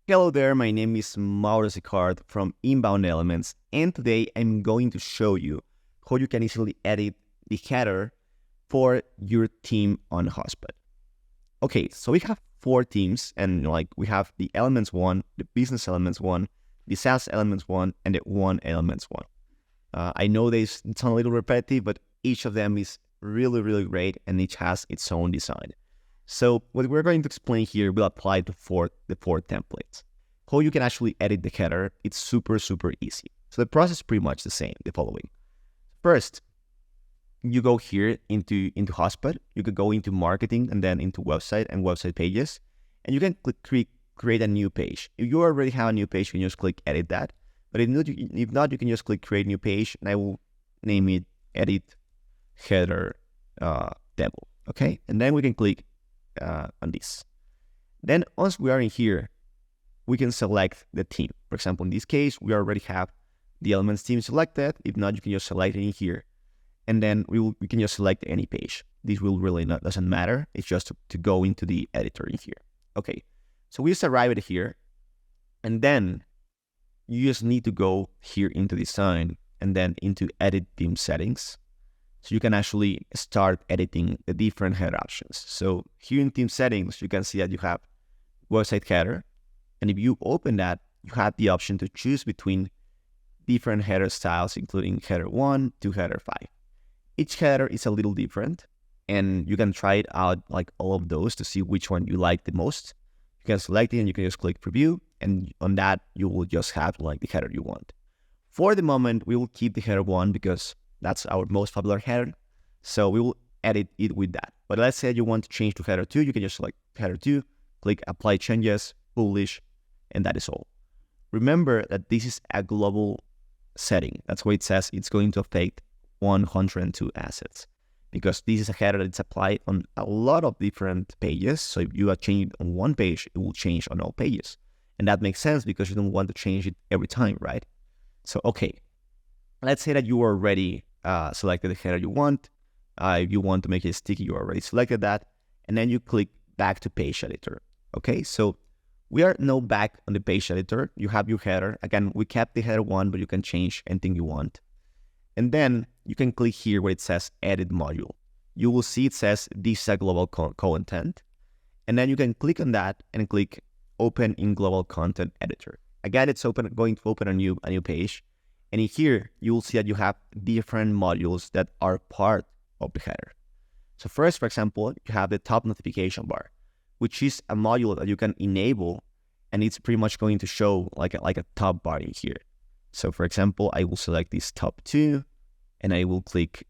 Hello there, my name is Mauro Sicard from Inbound Elements, and today I'm going to show you how you can easily edit the header for your team on HubSpot. Okay, so we have 4 themes, and we have the Elements one, the Business Elements one, the Sales Elements one, and the One Elements one. I know they sound a little repetitive, but each of them is really, really great, and each has its own design. So what we're going to explain here will apply to the four templates. How you can actually edit the header, it's super, super easy. So the process is pretty much the same, the following. First, you go here into HubSpot, you could go into marketing and then into website and website pages, and you can click create a new page. If you already have a new page, you can just click edit that. But if not, you can just click create new page, and I will name it edit header demo. Okay, and then we can click on this. Then once we are in here, we can select the theme. For example, in this case, we already have the Elements theme selected. If not, you can just select it in here, and then we can just select any page. This will really doesn't matter. It's just to go into the editor in here. Okay, so we just arrive at here, and then you just need to go here into design and then into edit theme settings. So you can actually start editing the different header options. So here in theme settings, you can see that you have website header. And if you open that, you have the option to choose between different header styles, including header 1 to header 5. Each header is a little different, and you can try it out like all of those to see which one you like the most. You can select it and you can just click preview, and on that, you will just have like the header you want. For the moment, we will keep the header 1 because that's our most popular header. So we will edit it with that. But let's say you want to change to header 2, you can just select header 2, click apply changes, publish, and that is all. Remember that this is a global setting. That's why it says it's going to affect 102 assets, because this is a header that's applied on a lot of different pages. So if you are changing on one page, it will change on all pages. And that makes sense because you don't want to change it every time, right? So, okay, let's say that you already selected the header you want. If you want to make it sticky, you already selected that. And then you click back to page editor. Okay, so we are now back on the page editor. You have your header. Again, we kept the header 1, but you can change anything you want. And then you can click here where it says edit module. You will see it says this is a global content. And then you can click on that and click open in global content editor. Again, it's going to open a new page. And in here, you will see that you have different modules that are part of the header. So first, for example, you have the top notification bar, which is a module that you can enable, and it's pretty much going to show like a top bar in here. So for example, I will select this top 2, and I will click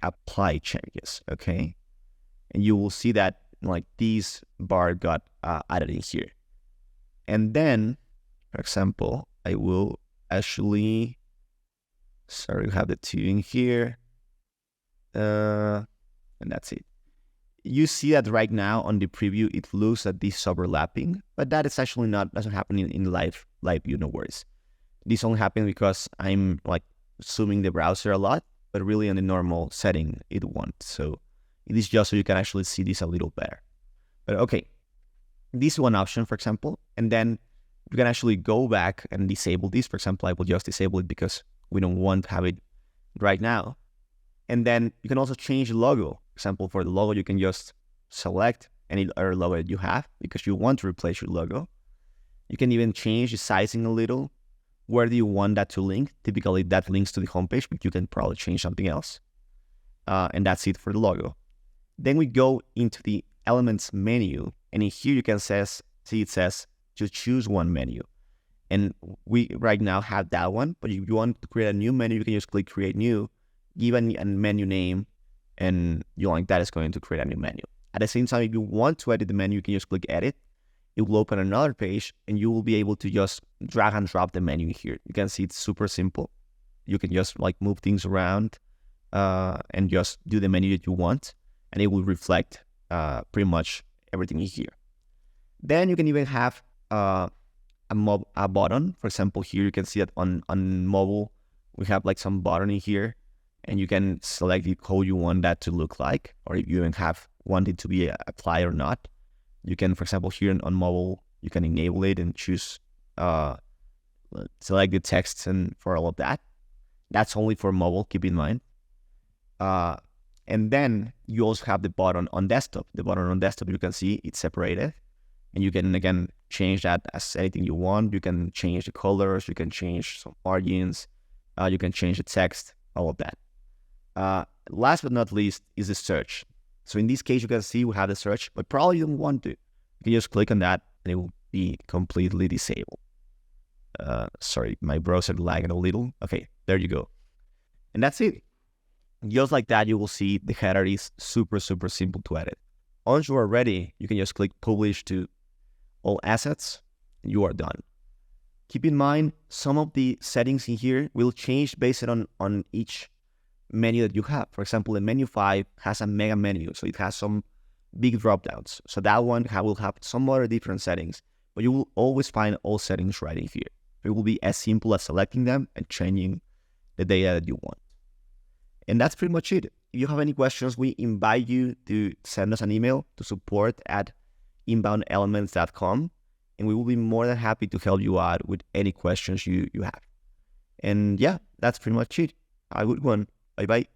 apply changes, okay? And you will see that like this bar got added in here. And then, for example, I will actually, we have the 2 in here, and that's it. You see that right now on the preview, it looks that this is overlapping, but that is actually doesn't happen in live view, no worries. This only happens because I'm like zooming the browser a lot, but really on the normal setting, it won't. So it is just so you can actually see this a little better. But okay, this is one option, for example, and then you can actually go back and disable this. For example, I will just disable it because we don't want to have it right now. And then you can also change the logo. For example, for the logo, you can just select any other logo that you have because you want to replace your logo. You can even change the sizing a little. Where do you want that to link? Typically, that links to the homepage, but you can probably change something else. And that's it for the logo. Then we go into the Elements menu, and in here you can see it says to choose one menu. And we right now have that one, but if you want to create a new menu, you can just click create new, give a menu name, and that is going to create a new menu. At the same time, if you want to edit the menu, you can just click edit. It will open another page, and you will be able to just drag and drop the menu here. You can see it's super simple. You can just move things around and just do the menu that you want, and it will reflect pretty much everything in here. Then you can even have a button. For example, here you can see that on mobile, we have some button in here, and you can select how you want that to look like, or if you even want it to be applied or not. You can, for example, here on mobile, You can enable it and choose, select the texts and for all of that. That's only for mobile, keep in mind. And then you also have the button on desktop. The button on desktop, you can see it's separated. And you can, again, change that as anything you want. You can change the colors. You can change some margins. You can change the text, all of that. Last but not least is the search. So in this case, you can see we have the search, but probably you don't want to. You can just click on that and it will be completely disabled. Sorry, my browser lagged a little. Okay, there you go. And that's it. Just like that, you will see the header is super, super simple to edit. Once you are ready, you can just click publish to all assets. And you are done. Keep in mind, some of the settings in here will change based on each menu that you have. For example, the menu 5 has a mega menu, so it has some big drop downs. So that one will have some other different settings, but you will always find all settings right in here. It will be as simple as selecting them and changing the data that you want. And that's pretty much it. If you have any questions, we invite you to send us an email to support@inboundelements.com, and we will be more than happy to help you out with any questions you have. And yeah, that's pretty much it. Have a good one. Bye-bye.